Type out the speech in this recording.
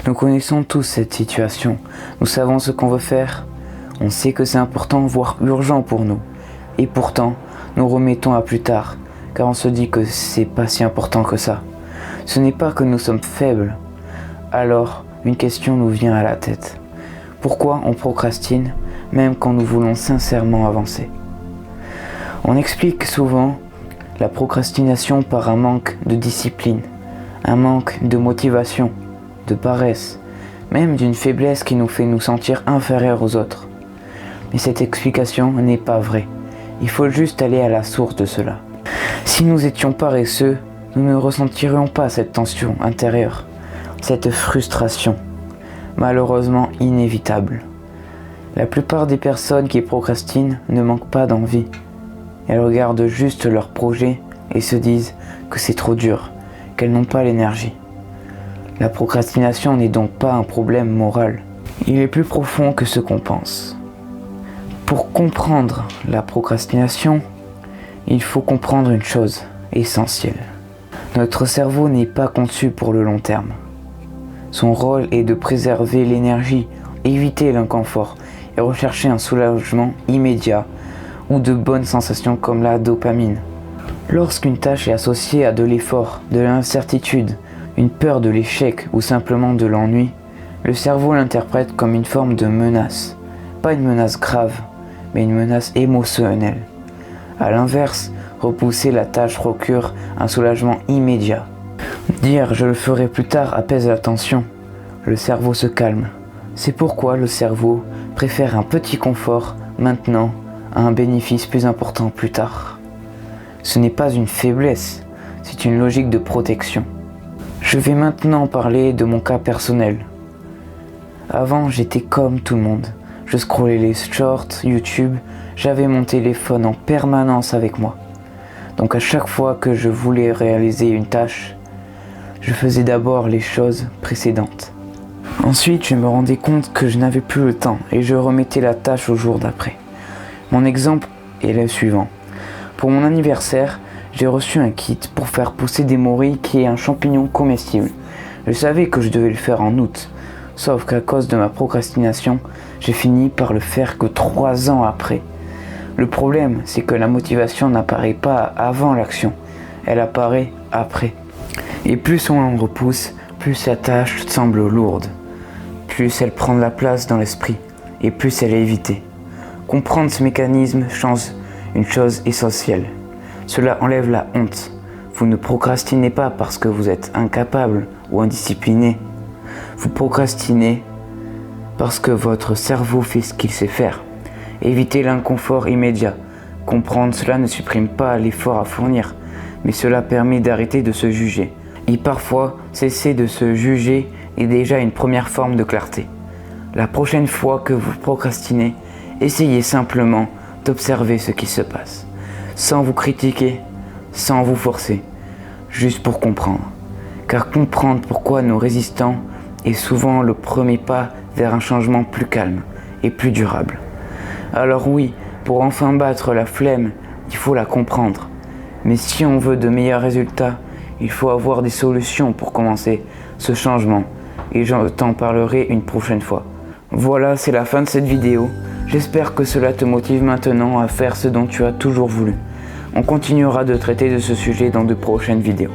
Nous connaissons tous cette situation. Nous savons ce qu'on veut faire. On sait que c'est important, voire urgent pour nous. Et pourtant, nous remettons à plus tard, car on se dit que c'est pas si important que ça. Ce n'est pas que nous sommes faibles. Alors, une question nous vient à la tête. Pourquoi on procrastine, même quand nous voulons sincèrement avancer? On explique souvent la procrastination par un manque de discipline, un manque de motivation, de paresse, même d'une faiblesse qui nous fait nous sentir inférieurs aux autres. Mais cette explication n'est pas vraie. Il faut juste aller à la source de cela. Si nous étions paresseux, nous ne ressentirions pas cette tension intérieure, cette frustration, malheureusement inévitable. La plupart des personnes qui procrastinent ne manquent pas d'envie. Elles regardent juste leur projet et se disent que c'est trop dur, qu'elles n'ont pas l'énergie. La procrastination n'est donc pas un problème moral. Il est plus profond que ce qu'on pense. Pour comprendre la procrastination, il faut comprendre une chose essentielle. Notre cerveau n'est pas conçu pour le long terme. Son rôle est de préserver l'énergie, éviter l'inconfort et rechercher un soulagement immédiat ou de bonnes sensations comme la dopamine. Lorsqu'une tâche est associée à de l'effort, de l'incertitude, une peur de l'échec ou simplement de l'ennui, le cerveau l'interprète comme une forme de menace. Pas une menace grave, mais une menace émotionnelle. A l'inverse, repousser la tâche procure un soulagement immédiat. Dire « je le ferai plus tard » apaise la tension. Le cerveau se calme. C'est pourquoi le cerveau préfère un petit confort maintenant à un bénéfice plus important plus tard. Ce n'est pas une faiblesse, c'est une logique de protection. Je vais maintenant parler de mon cas personnel. Avant, j'étais comme tout le monde. Je scrollais les shorts, YouTube, j'avais mon téléphone en permanence avec moi. Donc à chaque fois que je voulais réaliser une tâche, je faisais d'abord les choses précédentes. Ensuite, je me rendais compte que je n'avais plus le temps et je remettais la tâche au jour d'après. Mon exemple est le suivant. Pour mon anniversaire, j'ai reçu un kit pour faire pousser des morilles qui est un champignon comestible. Je savais que je devais le faire en août, sauf qu'à cause de ma procrastination, j'ai fini par le faire que 3 ans après. Le problème, c'est que la motivation n'apparaît pas avant l'action, elle apparaît après. Et plus on repousse, plus la tâche semble lourde, plus elle prend de la place dans l'esprit, et plus elle est évitée. Comprendre ce mécanisme change une chose essentielle. Cela enlève la honte. Vous ne procrastinez pas parce que vous êtes incapable ou indiscipliné. Vous procrastinez parce que votre cerveau fait ce qu'il sait faire. Évitez l'inconfort immédiat. Comprendre cela ne supprime pas l'effort à fournir, mais cela permet d'arrêter de se juger. Et parfois, cesser de se juger est déjà une première forme de clarté. La prochaine fois que vous procrastinez, essayez simplement d'observer ce qui se passe, sans vous critiquer, sans vous forcer, juste pour comprendre. Car comprendre pourquoi nous résistons est souvent le premier pas vers un changement plus calme et plus durable. Alors oui, pour enfin battre la flemme, il faut la comprendre. Mais si on veut de meilleurs résultats, il faut avoir des solutions pour commencer ce changement. Et je t'en parlerai une prochaine fois. Voilà, c'est la fin de cette vidéo. J'espère que cela te motive maintenant à faire ce dont tu as toujours voulu. On continuera de traiter de ce sujet dans de prochaines vidéos.